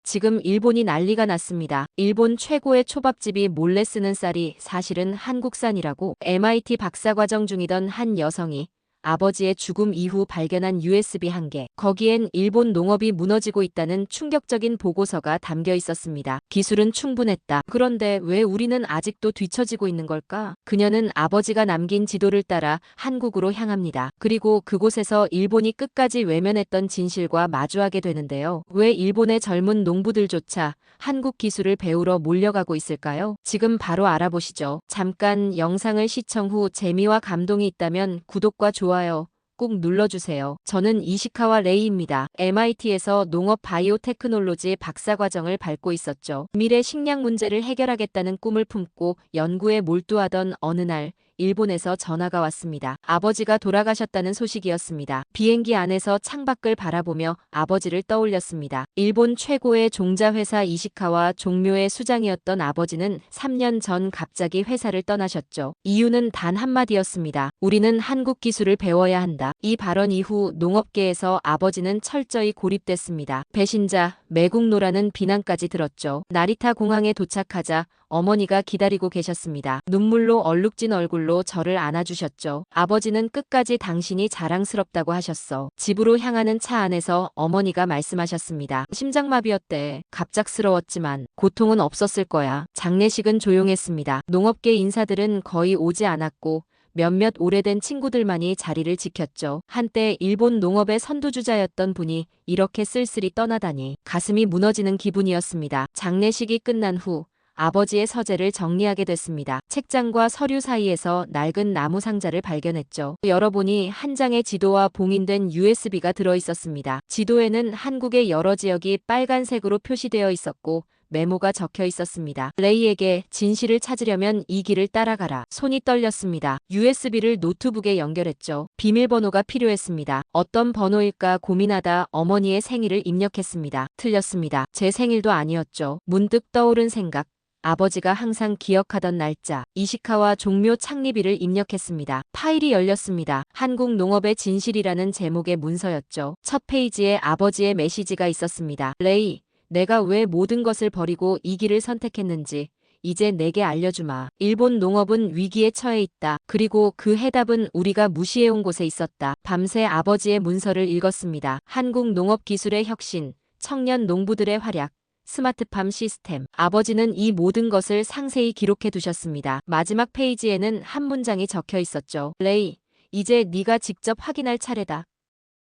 지금 일본이 난리가 났습니다. 일본 최고의 초밥집이 몰래 쓰는 쌀이 사실은 한국산이라고 MIT 박사과정 중이던 한 여성이 아버지의 죽음 이후 발견한 USB 한 개, 거기엔 일본 농업이 무너지고 있다는 충격적인 보고서가 담겨 있었습니다. 기술은 충분했다. 그런데 왜 우리는 아직도 뒤처지고 있는 걸까? 그녀는 아버지가 남긴 지도를 따라 한국으로 향합니다. 그리고 그곳에서 일본이 끝까지 외면했던 진실과 마주하게 되는데요. 왜 일본의 젊은 농부들조차 한국 기술을 배우러 몰려가고 있을까요? 지금 바로 알아보시죠. 잠깐 영상을 시청 후 재미와 감동이 있다면 구독과 좋아요 꼭 눌러주세요. 저는 이시카와 레이입니다. MIT에서 농업 바이오테크놀로지 박사과정을 밟고 있었죠. 미래 식량 문제를 해결하겠다는 꿈을 품고 연구에 몰두하던 어느 날 일본에서 전화가 왔습니다. 아버지가 돌아가셨다는 소식이었습니다. 비행기 안에서 창밖을 바라보며 아버지를 떠올렸습니다. 일본 최고의 종자회사 이시카와 종묘의 수장이었던 아버지는 3년 전 갑자기 회사를 떠나셨죠. 이유는 단 한마디였습니다. 우리는 한국 기술을 배워야 한다. 이 발언 이후 농업계에서 아버지는 철저히 고립됐습니다. 배신자, 매국노라는 비난까지 들었죠. 나리타 공항에 도착하자 어머니가 기다리고 계셨습니다. 눈물로 얼룩진 얼굴로 저를 안아주셨죠. 아버지는 끝까지 당신이 자랑스럽다고 하셨어. 집으로 향하는 차 안에서 어머니가 말씀하셨습니다. 심장마비였대. 갑작스러웠지만 고통은 없었을 거야. 장례식은 조용했습니다. 농업계 인사들은 거의 오지 않았고 몇몇 오래된 친구들만이 자리를 지켰죠. 한때 일본 농업의 선두주자였던 분이 이렇게 쓸쓸히 떠나다니 가슴이 무너지는 기분이었습니다. 장례식이 끝난 후 아버지의 서재를 정리하게 됐습니다. 책장과 서류 사이에서 낡은 나무 상자를 발견했죠. 열어보니 한 장의 지도와 봉인된 USB가 들어있었습니다. 지도에는 한국의 여러 지역이 빨간색으로 표시되어 있었고 메모가 적혀 있었습니다. 레이에게 진실을 찾으려면 이 길을 따라가라. 손이 떨렸습니다. USB를 노트북에 연결했죠. 비밀번호가 필요했습니다. 어떤 번호일까 고민하다 어머니의 생일을 입력했습니다. 틀렸습니다. 제 생일도 아니었죠. 문득 떠오른 생각. 아버지가 항상 기억하던 날짜, 이시카와 종묘 창립일을 입력했습니다. 파일이 열렸습니다. 한국 농업의 진실이라는 제목의 문서였죠. 첫 페이지에 아버지의 메시지가 있었습니다. 레이, 내가 왜 모든 것을 버리고 이 길을 선택했는지 이제 내게 알려주마. 일본 농업은 위기에 처해 있다. 그리고 그 해답은 우리가 무시해온 곳에 있었다. 밤새 아버지의 문서를 읽었습니다. 한국 농업 기술의 혁신, 청년 농부들의 활약, 스마트팜 시스템. 아버지는 이 모든 것을 상세히 기록해 두셨습니다. 마지막 페이지에는 한 문장이 적혀 있었죠. 레이, 이제 네가 직접 확인할 차례다.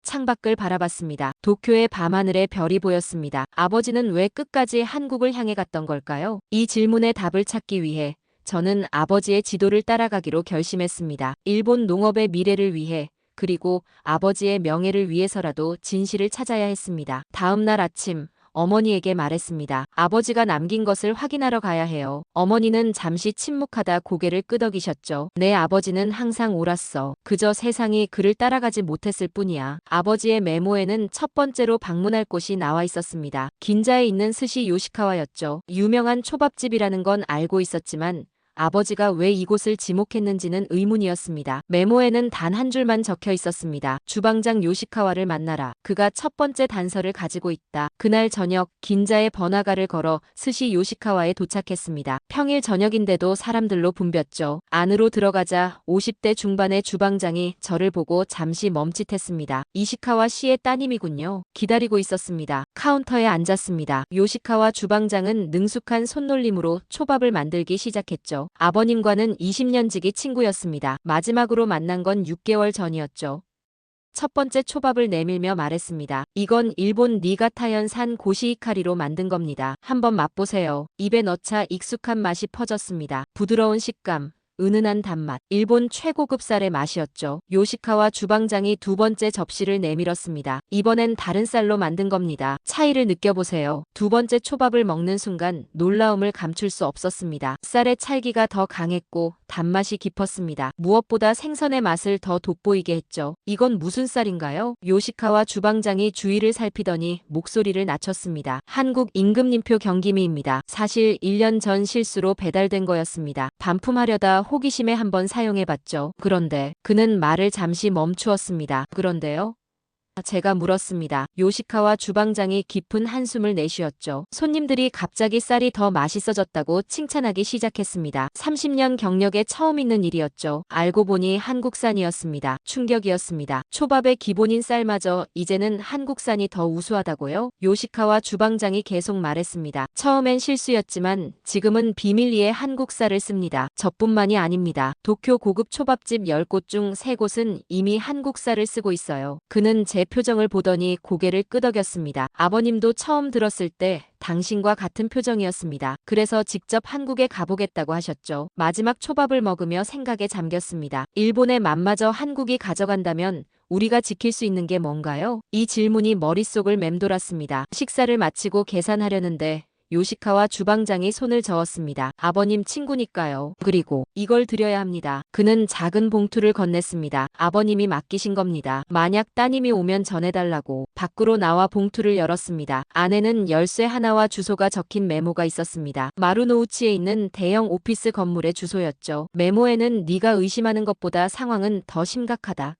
창밖을 바라봤습니다. 도쿄의 밤하늘에 별이 보였습니다. 아버지는 왜 끝까지 한국을 향해 갔던 걸까요? 이 질문의 답을 찾기 위해 저는 아버지의 지도를 따라가기로 결심했습니다. 일본 농업의 미래를 위해 그리고 아버지의 명예를 위해서라도 진실을 찾아야 했습니다. 다음 날 아침 어머니에게 말했습니다. 아버지가 남긴 것을 확인하러 가야 해요. 어머니는 잠시 침묵하다 고개를 끄덕이셨죠. 내 아버지는 항상 옳았어. 그저 세상이 그를 따라가지 못했을 뿐이야. 아버지의 메모에는 첫 번째로 방문할 곳이 나와 있었습니다. 긴자에 있는 스시 요시카와였죠. 유명한 초밥집이라는 건 알고 있었지만 아버지가 왜 이곳을 지목했는지는 의문이었습니다. 메모에는 단 한 줄만 적혀 있었습니다. 주방장 요시카와를 만나라. 그가 첫 번째 단서를 가지고 있다. 그날 저녁 긴자의 번화가를 걸어 스시 요시카와에 도착했습니다. 평일 저녁인데도 사람들로 붐볐죠. 안으로 들어가자 50대 중반의 주방장이 저를 보고 잠시 멈칫했습니다. 이시카와 씨의 따님이군요. 기다리고 있었습니다. 카운터에 앉았습니다. 요시카와 주방장은 능숙한 손놀림으로 초밥을 만들기 시작했죠. 아버님과는 20년 지기 친구였습니다. 마지막으로 만난 건 6개월 전이었죠. 첫 번째 초밥을 내밀며 말했습니다. 이건 일본 니가타현산 고시히카리로 만든 겁니다. 한번 맛보세요. 입에 넣자 익숙한 맛이 퍼졌습니다. 부드러운 식감, 은은한 단맛, 일본 최고급 쌀의 맛이었죠. 요시카와 주방장이 두 번째 접시를 내밀었습니다. 이번엔 다른 쌀로 만든 겁니다. 차이를 느껴보세요. 두 번째 초밥을 먹는 순간 놀라움을 감출 수 없었습니다. 쌀의 찰기가 더 강했고 단맛이 깊었습니다. 무엇보다 생선의 맛을 더 돋보이게 했죠. 이건 무슨 쌀인가요? 요시카와 주방장이 주위를 살피더니 목소리를 낮췄습니다. 한국 임금님표 경기미입니다. 사실 1년 전 실수로 배달된 거였습니다. 반품하려다 호기심에 한번 사용해봤죠. 그런데 그는 말을 잠시 멈추었습니다. 그런데요? 제가 물었습니다. 요시카와 주방장이 깊은 한숨을 내쉬었죠. 손님들이 갑자기 쌀이 더 맛있어졌다고 칭찬하기 시작했습니다. 30년 경력에 처음 있는 일이었죠. 알고 보니 한국산이었습니다. 충격이었습니다. 초밥의 기본인 쌀마저 이제는 한국산이 더 우수하다고요? 요시카와 주방장이 계속 말했습니다. 처음엔 실수였지만 지금은 비밀리에 한국 쌀을 씁니다. 저뿐만이 아닙니다. 도쿄 고급 초밥집 10곳 중 3곳은 이미 한국 쌀을 쓰고 있어요. 그는 제 표정을 보더니 고개를 끄덕였습니다. 아버님도 처음 들었을 때 당신과 같은 표정이었습니다. 그래서 직접 한국에 가보겠다고 하셨죠. 마지막 초밥을 먹으며 생각에 잠겼습니다. 일본의 맛마저 한국이 가져간다면 우리가 지킬 수 있는 게 뭔가요? 이 질문이 머릿속을 맴돌았습니다. 식사를 마치고 계산하려는데 요시카와 주방장이 손을 저었습니다. 아버님 친구니까요. 그리고 이걸 드려야 합니다. 그는 작은 봉투를 건넸습니다. 아버님이 맡기신 겁니다. 만약 따님이 오면 전해달라고. 밖으로 나와 봉투를 열었습니다. 안에는 열쇠 하나와 주소가 적힌 메모가 있었습니다. 마루노우치에 있는 대형 오피스 건물의 주소였죠. 메모에는 네가 의심하는 것보다 상황은 더 심각하다.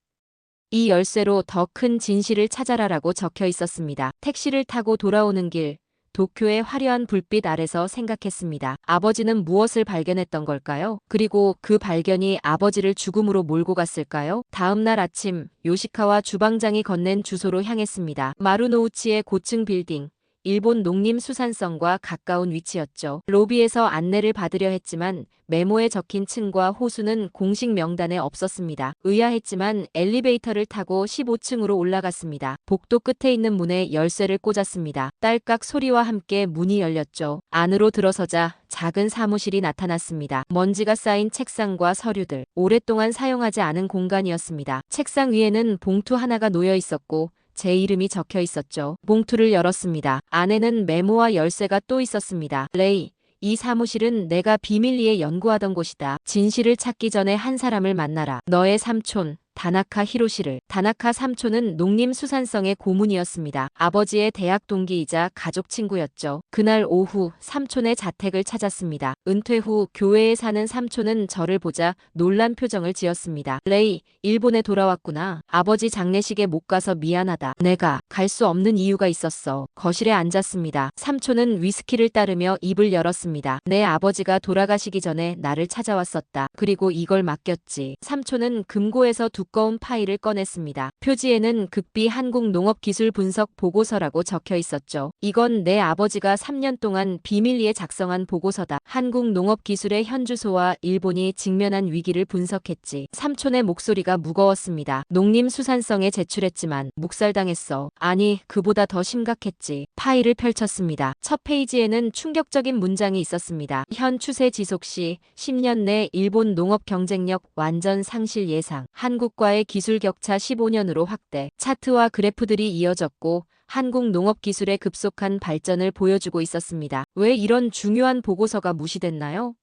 이 열쇠로 더 큰 진실을 찾아라라고 적혀 있었습니다. 택시를 타고 돌아오는 길. 도쿄의 화려한 불빛 아래서 생각했습니다. 아버지는 무엇을 발견했던 걸까요? 그리고 그 발견이 아버지를 죽음으로 몰고 갔을까요? 다음 날 아침 요시카와 주방장이 건넨 주소로 향했습니다. 마루노우치의 고층 빌딩. 일본 농림수산성과 가까운 위치였죠. 로비에서 안내를 받으려 했지만 메모에 적힌 층과 호수는 공식 명단에 없었습니다. 의아했지만 엘리베이터를 타고 15층으로 올라갔습니다. 복도 끝에 있는 문에 열쇠를 꽂았습니다. 딸깍 소리와 함께 문이 열렸죠. 안으로 들어서자 작은 사무실이 나타났습니다. 먼지가 쌓인 책상과 서류들, 오랫동안 사용하지 않은 공간이었습니다. 책상 위에는 봉투 하나가 놓여 있었고 제 이름이 적혀 있었죠. 봉투를 열었습니다. 안에는 메모와 열쇠가 또 있었습니다. 레이, 이 사무실은 내가 비밀리에 연구하던 곳이다. 진실을 찾기 전에 한 사람을 만나라. 너의 삼촌. 다나카 히로시를. 다나카 삼촌은 농림수산성의 고문이었습니다. 아버지의 대학 동기이자 가족 친구였죠. 그날 오후 삼촌의 자택을 찾았습니다. 은퇴 후 교회에 사는 삼촌은 저를 보자 놀란 표정을 지었습니다. 레이, 일본에 돌아왔구나. 아버지 장례식에 못 가서 미안하다. 내가 갈 수 없는 이유가 있었어. 거실에 앉았습니다. 삼촌은 위스키를 따르며 입을 열었습니다. 내 아버지가 돌아가시기 전에 나를 찾아왔었다. 그리고 이걸 맡겼지. 삼촌은 금고에서 두꺼운 파일을 꺼냈습니다. 표지에는 극비 한국농업기술 분석 보고서라고 적혀 있었죠. 이건 내 아버지가 3년 동안 비밀리에 작성한 보고서다. 한국농업기술의 현주소와 일본이 직면한 위기를 분석했지. 삼촌의 목소리가 무거웠습니다. 농림수산성에 제출했지만 묵살당했어. 아니, 그보다 더 심각했지. 파일을 펼쳤습니다. 첫 페이지에는 충격적인 문장이 있었습니다. 현 추세 지속 시 10년 내 일본 농업 경쟁력 완전 상실 예상. 한국과의 기술 격차 15년으로 확대. 차트와 그래프들이 이어졌고 한국 농업 기술의 급속한 발전을 보여주고 있었습니다. 왜 이런 중요한 보고서가 무시됐나요?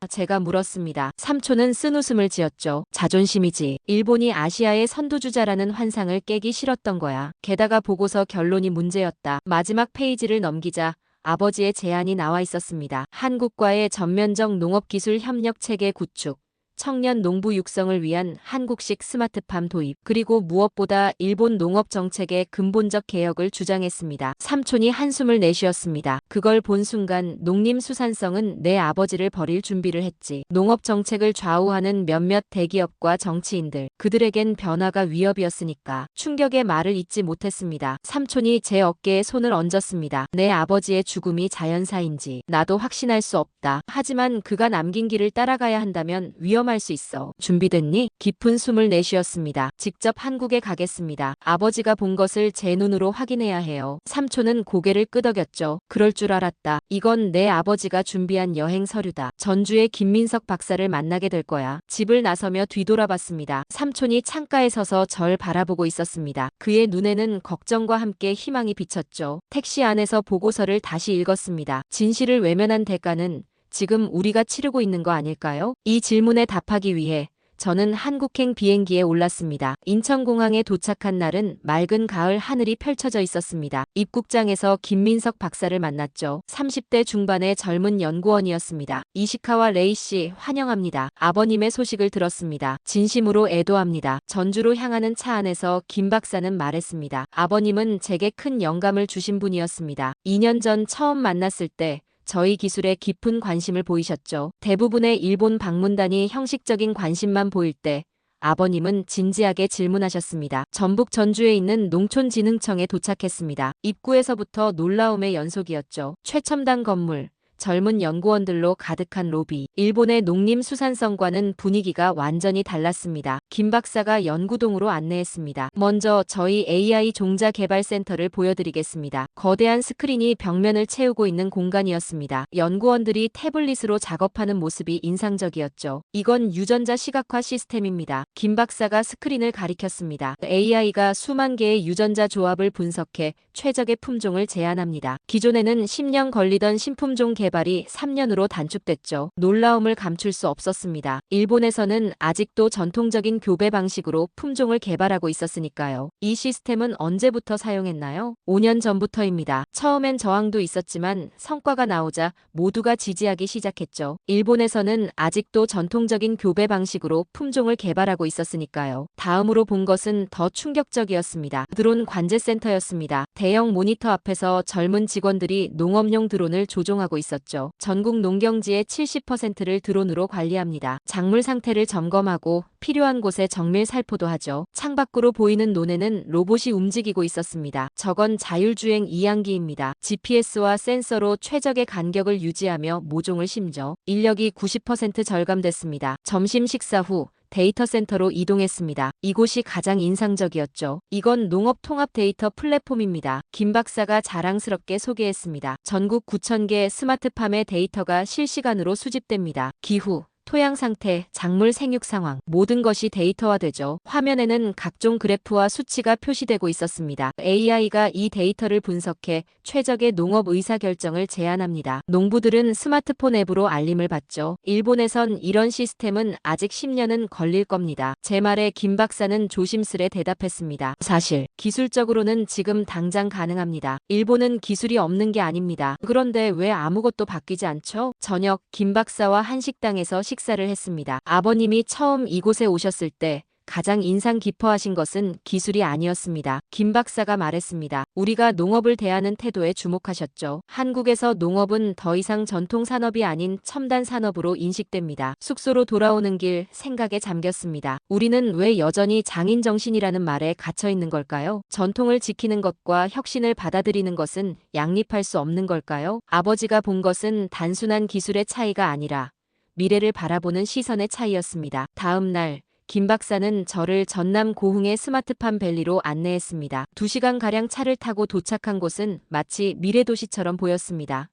제가 물었습니다. 삼촌은 쓴웃음을 지었죠. 자존심이지. 일본이 아시아의 선두주자라는 환상을 깨기 싫었던 거야. 게다가 보고서 결론이 문제였다. 마지막 페이지를 넘기자 아버지의 제안이 나와 있었습니다. 한국과의 전면적 농업기술 협력 체계 구축. 청년 농부 육성을 위한 한국식 스마트팜 도입, 그리고 무엇보다 일본 농업 정책의 근본적 개혁을 주장했습니다. 삼촌이 한숨을 내쉬었습니다. 그걸 본 순간 농림수산성은 내 아버지를 버릴 준비를 했지. 농업 정책을 좌우하는 몇몇 대기업과 정치인들, 그들에겐 변화가 위협이었으니까. 충격의 말을 잇지 못했습니다. 삼촌이 제 어깨에 손을 얹었습니다. 내 아버지의 죽음이 자연사인지 나도 확신할 수 없다. 하지만 그가 남긴 길을 따라가야 한다면 위험할 수 있어. 준비됐니? 깊은 숨을 내쉬었습니다. 직접 한국에 가겠습니다. 아버지가 본 것을 제 눈으로 확인해야 해요. 삼촌은 고개를 끄덕였죠. 그럴 줄 알았다. 이건 내 아버지가 준비한 여행 서류다. 전주의 김민석 박사를 만나게 될 거야. 집을 나서며 뒤돌아봤습니다. 삼촌이 창가에 서서 절 바라보고 있었습니다. 그의 눈에는 걱정과 함께 희망이 비쳤죠. 택시 안에서 보고서를 다시 읽었습니다. 진실을 외면한 대가는 지금 우리가 치르고 있는 거 아닐까요? 이 질문에 답하기 위해 저는 한국행 비행기에 올랐습니다. 인천공항에 도착한 날은 맑은 가을 하늘이 펼쳐져 있었습니다. 입국장에서 김민석 박사를 만났죠. 30대 중반의 젊은 연구원이었습니다. 이시카와 레이 씨 환영합니다. 아버님의 소식을 들었습니다. 진심으로 애도합니다. 전주로 향하는 차 안에서 김 박사는 말했습니다. 아버님은 제게 큰 영감을 주신 분이었습니다. 2년 전 처음 만났을 때 저희 기술에 깊은 관심을 보이셨죠. 대부분의 일본 방문단이 형식적인 관심만 보일 때 아버님은 진지하게 질문하셨습니다. 전북 전주에 있는 농촌진흥청에 도착했습니다. 입구에서부터 놀라움의 연속이었죠. 최첨단 건물, 젊은 연구원들로 가득한 로비. 일본의 농림수산성과는 분위기가 완전히 달랐습니다. 김 박사가 연구동으로 안내했습니다. 먼저 저희 AI 종자개발센터를 보여드리겠습니다. 거대한 스크린이 벽면을 채우고 있는 공간이었습니다. 연구원들이 태블릿으로 작업하는 모습이 인상적이었죠. 이건 유전자 시각화 시스템입니다. 김 박사가 스크린을 가리켰습니다. AI가 수만 개의 유전자 조합을 분석해 최적의 품종을 제안합니다. 기존에는 10년 걸리던 신품종 개발이 3년으로 단축됐죠. 놀라움을 감출 수 없었습니다. 일본에서는 아직도 전통적인 교배 방식으로 품종을 개발하고 있었으니까요. 이 시스템은 언제부터 사용했나요? 5년 전부터입니다. 처음엔 저항도 있었지만 성과가 나오자 모두가 지지하기 시작했죠. 일본에서는 아직도 전통적인 교배 방식으로 품종을 개발하고 있었으니까요. 다음으로 본 것은 더 충격적이었습니다. 드론 관제센터였습니다. 대형 모니터 앞에서 젊은 직원들이 농업용 드론을 조종하고 있었죠. 전국 농경지의 70%를 드론으로 관리합니다. 작물 상태를 점검하고 필요한 곳에 정밀 살포도 하죠. 창밖으로 보이는 논에는 로봇이 움직이고 있었습니다. 저건 자율주행 이양기입니다. GPS와 센서로 최적의 간격을 유지하며 모종을 심죠. 인력이 90% 절감됐습니다. 점심 식사 후 데이터 센터로 이동했습니다. 이곳이 가장 인상적이었죠. 이건 농업 통합 데이터 플랫폼입니다. 김 박사가 자랑스럽게 소개했습니다. 전국 9,000개 스마트팜의 데이터가 실시간으로 수집됩니다. 기후, 토양 상태, 작물 생육 상황, 모든 것이 데이터화되죠. 화면에는 각종 그래프와 수치가 표시되고 있었습니다. AI가 이 데이터를 분석해 최적의 농업 의사결정을 제안합니다. 농부들은 스마트폰 앱으로 알림을 받죠. 일본에선 이런 시스템은 아직 10년은 걸릴 겁니다. 제 말에 김 박사는 조심스레 대답했습니다. 사실, 기술적으로는 지금 당장 가능합니다. 일본은 기술이 없는 게 아닙니다. 그런데 왜 아무것도 바뀌지 않죠? 저녁, 김 박사와 한식당에서 식사를 했습니다. 아버님이 처음 이곳에 오셨을 때 가장 인상 깊어하신 것은 기술이 아니었습니다. 김 박사가 말했습니다. 우리가 농업을 대하는 태도에 주목하셨죠. 한국에서 농업은 더 이상 전통 산업이 아닌 첨단 산업으로 인식됩니다. 숙소로 돌아오는 길 생각에 잠겼습니다. 우리는 왜 여전히 장인 정신이라는 말에 갇혀 있는 걸까요? 전통을 지키는 것과 혁신을 받아들이는 것은 양립할 수 없는 걸까요? 아버지가 본 것은 단순한 기술의 차이가 아니라 미래를 바라보는 시선의 차이였습니다. 다음 날 김 박사는 저를 전남 고흥의 스마트팜 밸리로 안내했습니다. 2시간가량 차를 타고 도착한 곳은 마치 미래도시처럼 보였습니다.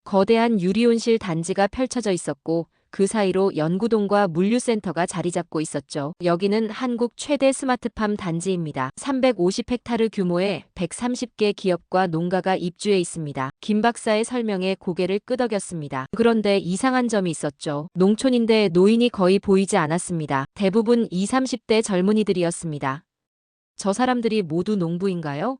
거대한 유리온실 단지가 펼쳐져 있었고 그 사이로 연구동과 물류센터가 자리 잡고 있었죠. 여기는 한국 최대 스마트팜 단지입니다. 350헥타르 규모의 130개 기업과 농가가 입주해 있습니다. 김 박사의 설명에 고개를 끄덕였습니다. 그런데 이상한 점이 있었죠. 농촌인데 노인이 거의 보이지 않았습니다. 대부분 20, 30대 젊은이들이었습니다. 저 사람들이 모두 농부인가요?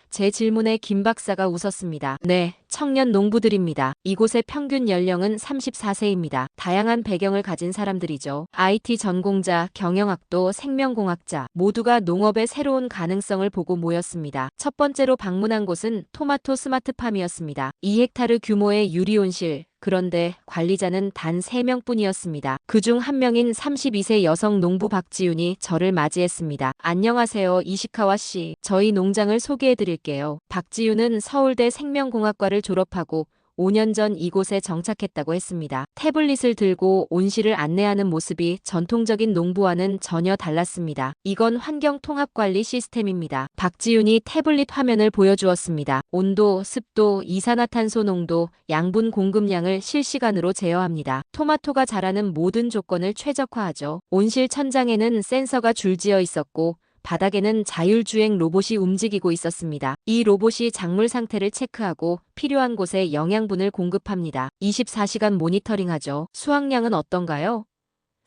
제 질문에 김 박사가 웃었습니다. 네, 청년 농부들입니다. 이곳의 평균 연령은 34세입니다. 다양한 배경을 가진 사람들이죠. IT 전공자, 경영학도, 생명공학자 모두가 농업의 새로운 가능성을 보고 모였습니다. 첫 번째로 방문한 곳은 토마토 스마트팜이었습니다. 2헥타르 규모의 유리온실. 그런데 관리자는 단 3명뿐이었습니다. 그중 한 명인 32세 여성 농부 박지윤이 저를 맞이했습니다. 안녕하세요, 이시카와 씨. 저희 농장을 소개해드릴게요. 박지윤은 서울대 생명공학과를 졸업하고 5년 전 이곳에 정착했다고 했습니다. 태블릿을 들고 온실을 안내하는 모습이 전통적인 농부와는 전혀 달랐습니다. 이건 환경통합관리 시스템입니다. 박지윤이 태블릿 화면을 보여주었습니다. 온도, 습도, 이산화탄소 농도, 양분 공급량을 실시간으로 제어합니다. 토마토가 자라는 모든 조건을 최적화하죠. 온실 천장에는 센서가 줄지어 있었고 바닥에는 자율주행 로봇이 움직이고 있었습니다. 이 로봇이 작물 상태를 체크하고 필요한 곳에 영양분을 공급합니다. 24시간 모니터링하죠. 수확량은 어떤가요?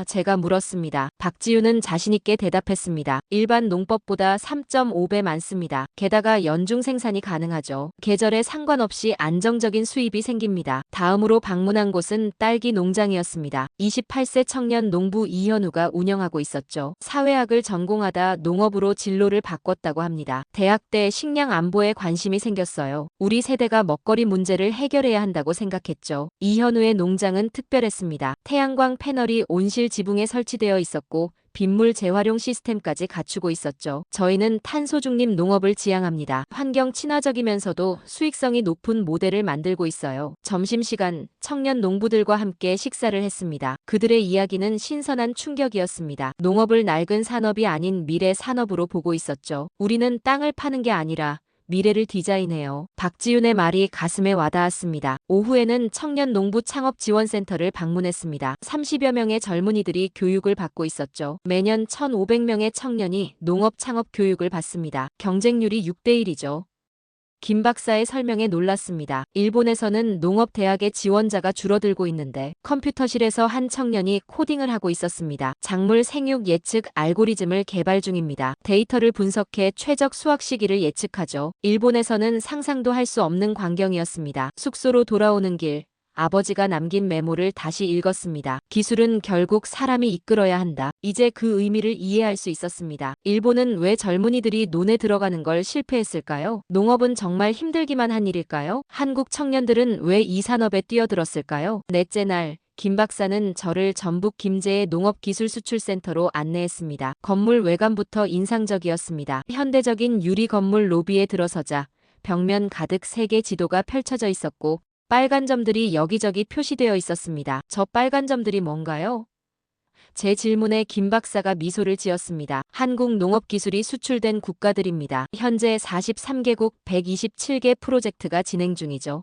제가 물었습니다. 박지윤은 자신있게 대답했습니다. 일반 농법보다 3.5배 많습니다. 게다가 연중 생산이 가능하죠. 계절에 상관없이 안정적인 수입이 생깁니다. 다음으로 방문한 곳은 딸기 농장이었습니다. 28세 청년 농부 이현우가 운영하고 있었죠. 사회학을 전공하다 농업으로 진로를 바꿨다고 합니다. 대학 때 식량 안보에 관심이 생겼어요. 우리 세대가 먹거리 문제를 해결해야 한다고 생각했죠. 이현우의 농장은 특별했습니다. 태양광 패널이 온실 지붕에 설치되어 있었고 빗물 재활용 시스템까지 갖추고 있었죠. 저희는 탄소 중립 농업을 지향합니다. 환경 친화적이면서도 수익성이 높은 모델을 만들고 있어요. 점심시간 청년 농부들과 함께 식사를 했습니다. 그들의 이야기는 신선한 충격이었습니다. 농업을 낡은 산업이 아닌 미래 산업으로 보고 있었죠. 우리는 땅을 파는 게 아니라 미래를 디자인해요. 박지윤의 말이 가슴에 와닿았습니다. 오후에는 청년 농부 창업 지원센터를 방문했습니다. 30여 명의 젊은이들이 교육을 받고 있었죠. 매년 1,500명의 청년이 농업 창업 교육을 받습니다. 경쟁률이 6대1이죠. 김 박사의 설명에 놀랐습니다. 일본에서는 농업대학의 지원자가 줄어들고 있는데 컴퓨터실에서 한 청년이 코딩을 하고 있었습니다. 작물 생육 예측 알고리즘을 개발 중입니다. 데이터를 분석해 최적 수확 시기를 예측하죠. 일본에서는 상상도 할 수 없는 광경이었습니다. 숙소로 돌아오는 길 아버지가 남긴 메모를 다시 읽었습니다. 기술은 결국 사람이 이끌어야 한다. 이제 그 의미를 이해할 수 있었습니다. 일본은 왜 젊은이들이 논에 들어가는 걸 실패했을까요? 농업은 정말 힘들기만 한 일일까요? 한국 청년들은 왜 이 산업에 뛰어들었을까요? 넷째 날 김 박사는 저를 전북 김제의 농업기술수출센터로 안내했습니다. 건물 외관부터 인상적이었습니다. 현대적인 유리 건물 로비에 들어서자 벽면 가득 세계 지도가 펼쳐져 있었고 빨간 점들이 여기저기 표시되어 있었습니다. 저 빨간 점들이 뭔가요? 제 질문에 김 박사가 미소를 지었습니다. 한국 농업기술이 수출된 국가들입니다. 현재 43개국 127개 프로젝트가 진행 중이죠.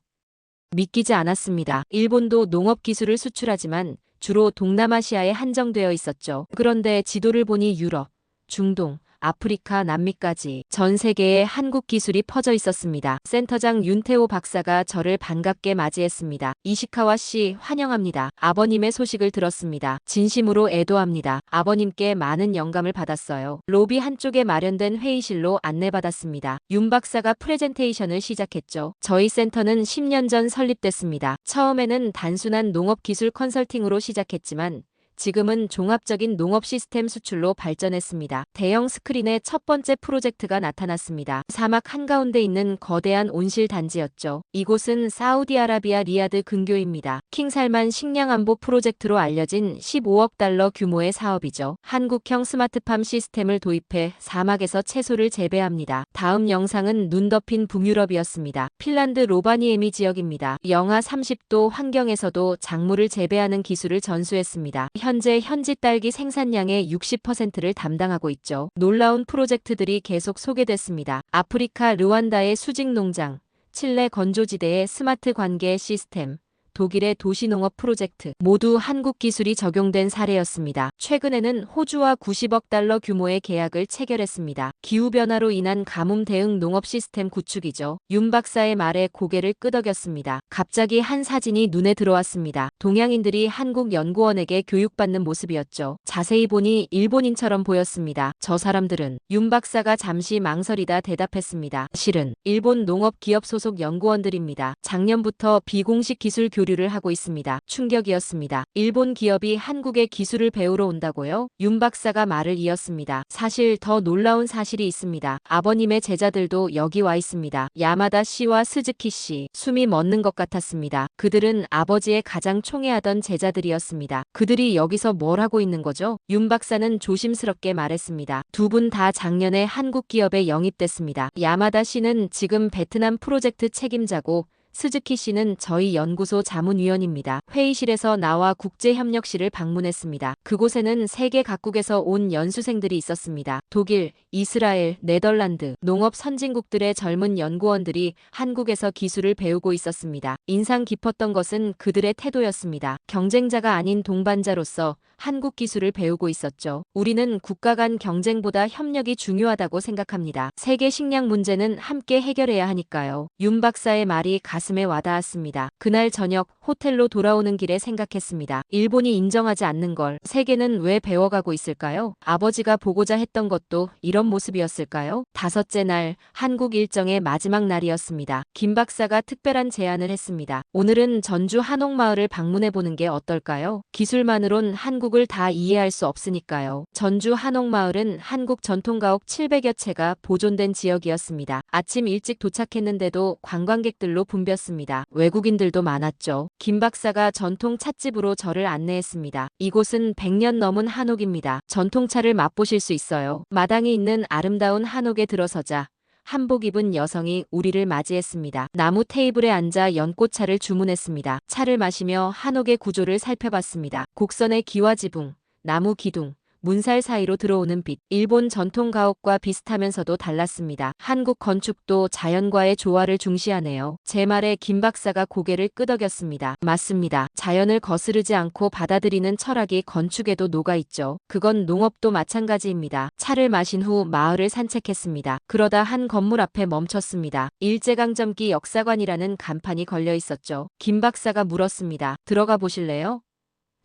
믿기지 않았습니다. 일본도 농업기술을 수출하지만 주로 동남아시아에 한정되어 있었죠. 그런데 지도를 보니 유럽, 중동, 아프리카, 남미까지 전 세계에 한국 기술이 퍼져 있었습니다. 센터장 윤태호 박사가 저를 반갑게 맞이했습니다. 이시카와 씨 환영합니다. 아버님의 소식을 들었습니다. 진심으로 애도합니다. 아버님께 많은 영감을 받았어요. 로비 한쪽에 마련된 회의실로 안내받았습니다. 윤 박사가 프레젠테이션을 시작했죠. 저희 센터는 10년 전 설립됐습니다. 처음에는 단순한 농업기술 컨설팅으로 시작했지만 지금은 종합적인 농업 시스템 수출로 발전했습니다. 대형 스크린의 첫 번째 프로젝트가 나타났습니다. 사막 한가운데 있는 거대한 온실 단지였죠. 이곳은 사우디아라비아 리야드 근교입니다. 킹살만 식량안보 프로젝트로 알려진 15억 달러 규모의 사업이죠. 한국형 스마트팜 시스템을 도입해 사막에서 채소를 재배합니다. 다음 영상은 눈 덮인 북유럽이었습니다. 핀란드 로바니에미 지역입니다. 영하 30도 환경에서도 작물을 재배하는 기술을 전수했습니다. 현재 현지 딸기 생산량의 60%를 담당하고 있죠. 놀라운 프로젝트들이 계속 소개됐습니다. 아프리카 르완다의 수직 농장, 칠레 건조지대의 스마트 관계 시스템, 독일의 도시농업 프로젝트 모두 한국 기술이 적용된 사례였습니다. 최근에는 호주와 90억 달러 규모의 계약을 체결했습니다. 기후변화로 인한 가뭄 대응 농업 시스템 구축이죠. 윤 박사의 말에 고개를 끄덕였습니다. 갑자기 한 사진이 눈에 들어왔습니다. 동양인들이 한국 연구원에게 교육받는 모습이었죠. 자세히 보니 일본인처럼 보였습니다. 저 사람들은 윤 박사가 잠시 망설이다 대답했습니다. 실은 일본 농업 기업 소속 연구원들입니다. 작년부터 비공식 기술 교류를 하고 있습니다. 충격이었습니다. 일본 기업이 한국의 기술을 배우러 온다고요? 윤 박사가 말을 이었습니다. 사실 더 놀라운 사실이 있습니다. 아버님의 제자들도 여기 와 있습니다. 야마다 씨와 스즈키 씨. 숨이 멎는 것 같았습니다. 그들은 아버지의 가장 총애하던 제자들이었습니다. 그들이 여기서 뭘 하고 있는 거죠? 윤 박사는 조심스럽게 말했습니다. 두 분 다 작년에 한국 기업에 영입됐습니다. 야마다 씨는 지금 베트남 프로젝트 책임자고 스즈키 씨는 저희 연구소 자문위원입니다. 회의실에서 나와 국제협력실을 방문했습니다. 그곳에는 세계 각국에서 온 연수생들이 있었습니다. 독일, 이스라엘, 네덜란드, 농업 선진국들의 젊은 연구원들이 한국에서 기술을 배우고 있었습니다. 인상 깊었던 것은 그들의 태도였습니다. 경쟁자가 아닌 동반자로서 한국 기술을 배우고 있었죠. 우리는 국가 간 경쟁보다 협력이 중요하다고 생각합니다. 세계 식량 문제는 함께 해결해야 하니까요. 윤 박사의 말이 가슴에 와닿았습니다. 그날 저녁 호텔로 돌아오는 길에 생각했습니다. 일본이 인정하지 않는 걸 세계는 왜 배워가고 있을까요? 아버지가 보고자 했던 것도 이런 모습이었을까요? 다섯째 날, 한국 일정의 마지막 날이었습니다. 김 박사가 특별한 제안을 했습니다. 오늘은 전주 한옥마을을 방문해보는 게 어떨까요? 기술만으론 한국을 다 이해할 수 없으니까요. 전주 한옥마을은 한국 전통가옥 700여 채가 보존된 지역이었습니다. 아침 일찍 도착했는데도 관광객들로 붐볐습니다. 외국인들도 많았죠. 김 박사가 전통 찻집으로 저를 안내했습니다. 이곳은 100년 넘은 한옥입니다. 전통차를 맛보실 수 있어요. 마당에 있는 아름다운 한옥에 들어서자 한복 입은 여성이 우리를 맞이했습니다. 나무 테이블에 앉아 연꽃차를 주문했습니다. 차를 마시며 한옥의 구조를 살펴봤습니다. 곡선의 기와 지붕, 나무 기둥, 문살 사이로 들어오는 빛. 일본 전통 가옥과 비슷하면서도 달랐습니다. 한국 건축도 자연과의 조화를 중시하네요. 제 말에 김 박사가 고개를 끄덕였습니다. 맞습니다. 자연을 거스르지 않고 받아들이는 철학이 건축에도 녹아있죠. 그건 농업도 마찬가지입니다. 차를 마신 후 마을을 산책했습니다. 그러다 한 건물 앞에 멈췄습니다. 일제강점기 역사관이라는 간판이 걸려 있었죠. 김 박사가 물었습니다. 들어가 보실래요?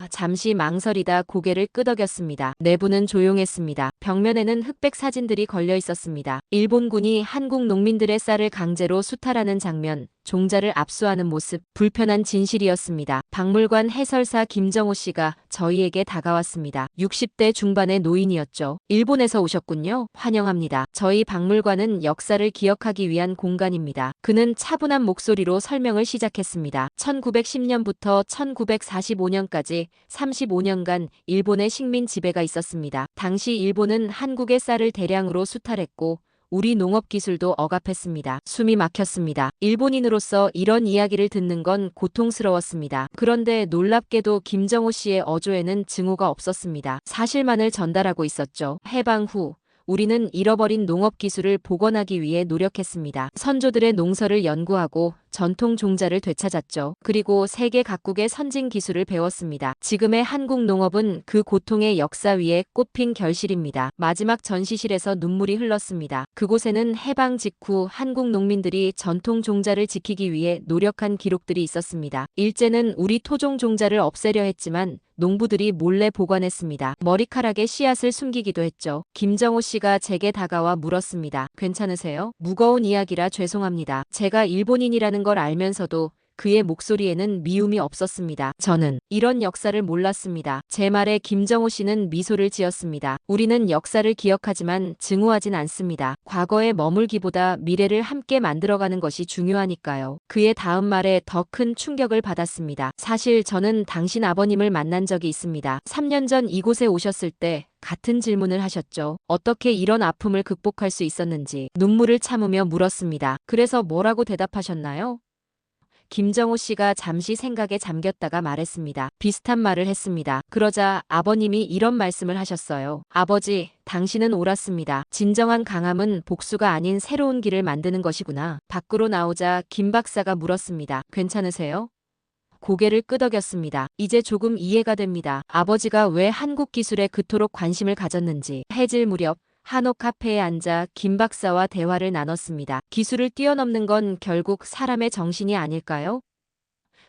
잠시 망설이다 고개를 끄덕였습니다. 내부는 조용했습니다. 벽면에는 흑백 사진들이 걸려 있었습니다. 일본군이 한국 농민들의 쌀을 강제로 수탈하는 장면, 종자를 압수하는 모습, 불편한 진실이었습니다. 박물관 해설사 김정호 씨가 저희에게 다가왔습니다. 60대 중반의 노인이었죠. 일본에서 오셨군요. 환영합니다. 저희 박물관은 역사를 기억하기 위한 공간입니다. 그는 차분한 목소리로 설명을 시작했습니다. 1910년부터 1945년까지 35년간 일본의 식민 지배가 있었습니다. 당시 일본은 한국의 쌀을 대량으로 수탈했고 우리 농업 기술도 억압했습니다. 숨이 막혔습니다. 일본인으로서 이런 이야기를 듣는 건 고통스러웠습니다. 그런데 놀랍게도 김정호 씨의 어조에는 증오가 없었습니다. 사실만을 전달하고 있었죠. 해방 후 우리는 잃어버린 농업 기술을 복원하기 위해 노력했습니다. 선조들의 농사를 연구하고 전통 종자를 되찾았죠. 그리고 세계 각국의 선진 기술을 배웠습니다. 지금의 한국 농업은 그 고통의 역사 위에 꽃핀 결실입니다. 마지막 전시실에서 눈물이 흘렀습니다. 그곳에는 해방 직후 한국 농민들이 전통 종자를 지키기 위해 노력한 기록들이 있었습니다. 일제는 우리 토종 종자를 없애려 했지만 농부들이 몰래 보관했습니다. 머리카락에 씨앗을 숨기기도 했죠. 김정호 씨가 제게 다가와 물었습니다. 괜찮으세요? 무거운 이야기라 죄송합니다. 제가 일본인이라는 걸 알면서도 그의 목소리에는 미움이 없었습니다. 저는 이런 역사를 몰랐습니다. 제 말에 김정호 씨는 미소를 지었습니다. 우리는 역사를 기억하지만 증오하진 않습니다. 과거에 머물기보다 미래를 함께 만들어가는 것이 중요하니까요. 그의 다음 말에 더 큰 충격을 받았습니다. 사실 저는 당신 아버님을 만난 적이 있습니다. 3년 전 이곳에 오셨을 때 같은 질문을 하셨죠. 어떻게 이런 아픔을 극복할 수 있었는지 눈물을 참으며 물었습니다. 그래서 뭐라고 대답하셨나요? 김정호 씨가 잠시 생각에 잠겼다가 말했습니다. 비슷한 말을 했습니다. 그러자 아버님이 이런 말씀을 하셨어요. 아버지, 당신은 옳았습니다. 진정한 강함은 복수가 아닌 새로운 길을 만드는 것이구나. 밖으로 나오자 김 박사가 물었습니다. 괜찮으세요? 고개를 끄덕였습니다. 이제 조금 이해가 됩니다. 아버지가 왜 한국 기술에 그토록 관심을 가졌는지. 해질 무렵 한옥 카페에 앉아 김 박사와 대화를 나눴습니다. 기술을 뛰어넘는 건 결국 사람의 정신이 아닐까요?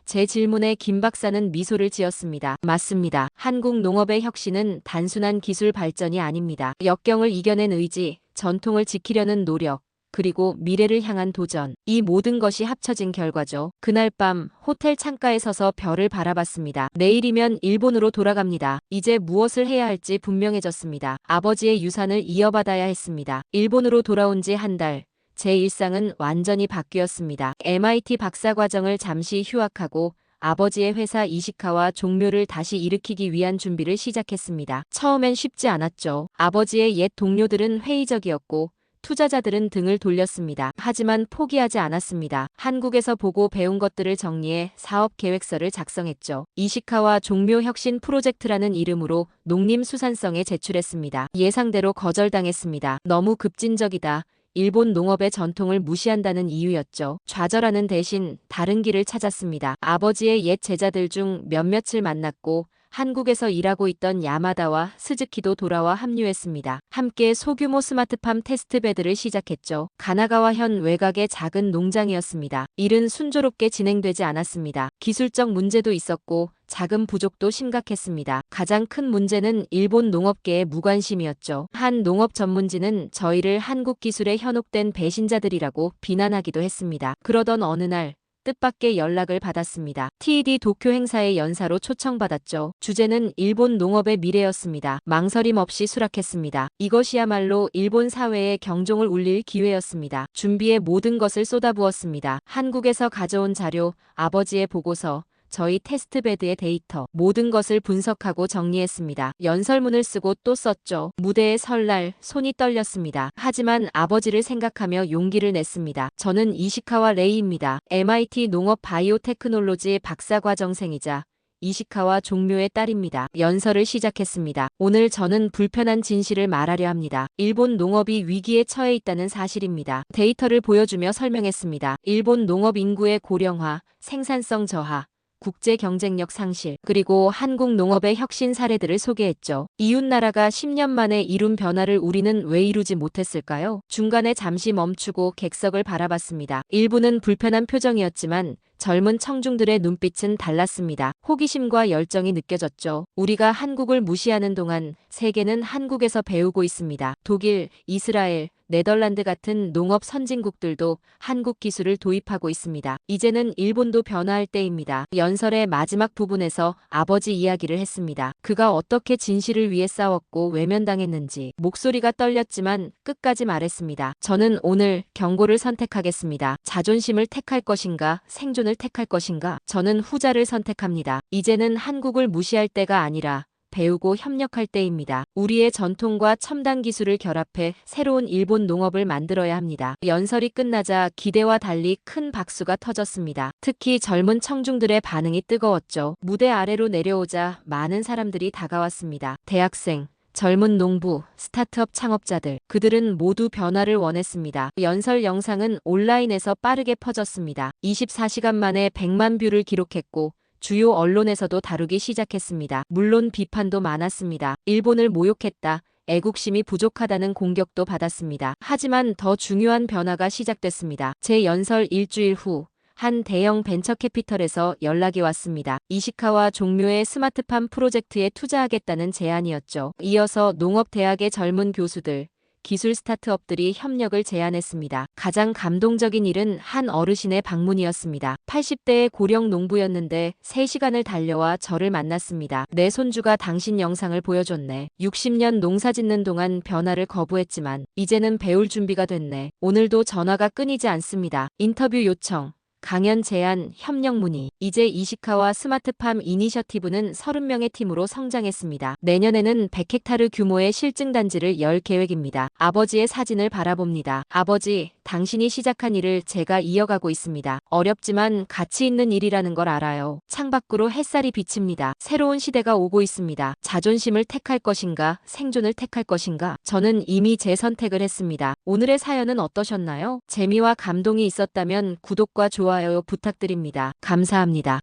제 질문에 김 박사는 미소를 지었습니다. 맞습니다. 한국 농업의 혁신은 단순한 기술 발전이 아닙니다. 역경을 이겨낸 의지, 전통을 지키려는 노력, 그리고 미래를 향한 도전. 이 모든 것이 합쳐진 결과죠. 그날 밤 호텔 창가에 서서 별을 바라봤습니다. 내일이면 일본으로 돌아갑니다. 이제 무엇을 해야 할지 분명해졌습니다. 아버지의 유산을 이어받아야 했습니다. 일본으로 돌아온 지 한 달. 제 일상은 완전히 바뀌었습니다. MIT 박사과정을 잠시 휴학하고 아버지의 회사 이시카와 종묘를 다시 일으키기 위한 준비를 시작했습니다. 처음엔 쉽지 않았죠. 아버지의 옛 동료들은 회의적이었고 투자자들은 등을 돌렸습니다. 하지만 포기하지 않았습니다. 한국에서 보고 배운 것들을 정리해 사업 계획서를 작성했죠. 이시카와 종묘 혁신 프로젝트라는 이름으로 농림수산성에 제출했습니다. 예상대로 거절당했습니다. 너무 급진적이다. 일본 농업의 전통을 무시한다는 이유였죠. 좌절하는 대신 다른 길을 찾았습니다. 아버지의 옛 제자들 중 몇몇을 만났고 한국에서 일하고 있던 야마다와 스즈키도 돌아와 합류했습니다. 함께 소규모 스마트팜 테스트베드를 시작했죠. 가나가와현 외곽의 작은 농장이었습니다. 일은 순조롭게 진행되지 않았습니다. 기술적 문제도 있었고 자금 부족도 심각했습니다. 가장 큰 문제는 일본 농업계의 무관심이었죠. 한 농업 전문지는 저희를 한국 기술에 현혹된 배신자들이라고 비난하기도 했습니다. 그러던 어느 날 뜻밖의 연락을 받았습니다. TED 도쿄 행사에 연사로 초청받았죠. 주제는 일본 농업의 미래였습니다. 망설임 없이 수락했습니다. 이것이야말로 일본 사회에 경종을 울릴 기회였습니다. 준비에 모든 것을 쏟아부었습니다. 한국에서 가져온 자료, 아버지의 보고서, 저희 테스트베드의 데이터, 모든 것을 분석하고 정리했습니다. 연설문을 쓰고 또 썼죠. 무대에 설 날 손이 떨렸습니다. 하지만 아버지를 생각하며 용기를 냈습니다. 저는 이시카와 레이입니다. MIT 농업 바이오테크놀로지 박사과정생이자 이시카와 종묘의 딸입니다. 연설을 시작했습니다. 오늘 저는 불편한 진실을 말하려 합니다. 일본 농업이 위기에 처해 있다는 사실입니다. 데이터를 보여주며 설명했습니다. 일본 농업 인구의 고령화, 생산성 저하, 국제 경쟁력 상실, 그리고 한국 농업의 혁신 사례들을 소개했죠. 이웃나라가 10년 만에 이룬 변화를 우리는 왜 이루지 못했을까요? 중간에 잠시 멈추고 객석을 바라봤습니다. 일부는 불편한 표정이었지만 젊은 청중들의 눈빛은 달랐습니다. 호기심과 열정이 느껴졌죠. 우리가 한국을 무시하는 동안 세계는 한국에서 배우고 있습니다. 독일, 이스라엘, 네덜란드 같은 농업 선진국들도 한국 기술을 도입하고 있습니다. 이제는 일본도 변화할 때입니다. 연설의 마지막 부분에서 아버지 이야기를 했습니다. 그가 어떻게 진실을 위해 싸웠고 외면당했는지. 목소리가 떨렸지만 끝까지 말했습니다. 저는 오늘 경고를 선택하겠습니다. 자존심을 택할 것인가, 생존을 택할 것인가. 저는 후자를 선택합니다. 이제는 한국을 무시할 때가 아니라 배우고 협력할 때입니다. 우리의 전통과 첨단 기술을 결합해 새로운 일본 농업을 만들어야 합니다. 연설이 끝나자 기대와 달리 큰 박수가 터졌습니다. 특히 젊은 청중들의 반응이 뜨거웠죠. 무대 아래로 내려오자 많은 사람들이 다가왔습니다. 대학생, 젊은 농부, 스타트업 창업자들, 그들은 모두 변화를 원했습니다. 연설 영상은 온라인에서 빠르게 퍼졌습니다. 24시간 만에 100만 뷰를 기록했고 주요 언론에서도 다루기 시작했습니다. 물론 비판도 많았습니다. 일본을 모욕했다, 애국심이 부족하다는 공격도 받았습니다. 하지만 더 중요한 변화가 시작됐습니다. 제 연설 일주일 후 한 대형 벤처캐피털에서 연락이 왔습니다. 이시카와 종묘의 스마트팜 프로젝트에 투자하겠다는 제안이었죠. 이어서 농업대학의 젊은 교수들, 기술 스타트업들이 협력을 제안했습니다. 가장 감동적인 일은 한 어르신의 방문이었습니다. 80대의 고령 농부였는데 3시간을 달려와 저를 만났습니다. 내 손주가 당신 영상을 보여줬네. 60년 농사 짓는 동안 변화를 거부했지만 이제는 배울 준비가 됐네. 오늘도 전화가 끊이지 않습니다. 인터뷰 요청, 강연 제안, 협력 문의. 이제 이시카와 스마트팜 이니셔티브는 30명의 팀으로 성장했습니다. 내년에는 100헥타르 규모의 실증단지를 열 계획입니다. 아버지의 사진을 바라봅니다. 아버지, 당신이 시작한 일을 제가 이어가고 있습니다. 어렵지만 가치 있는 일이라는 걸 알아요. 창밖으로 햇살이 비칩니다. 새로운 시대가 오고 있습니다. 자존심을 택할 것인가, 생존을 택할 것인가? 저는 이미 제 선택을 했습니다. 오늘의 사연은 어떠셨나요? 재미와 감동이 있었다면 구독과 좋아요 부탁드립니다. 감사합니다.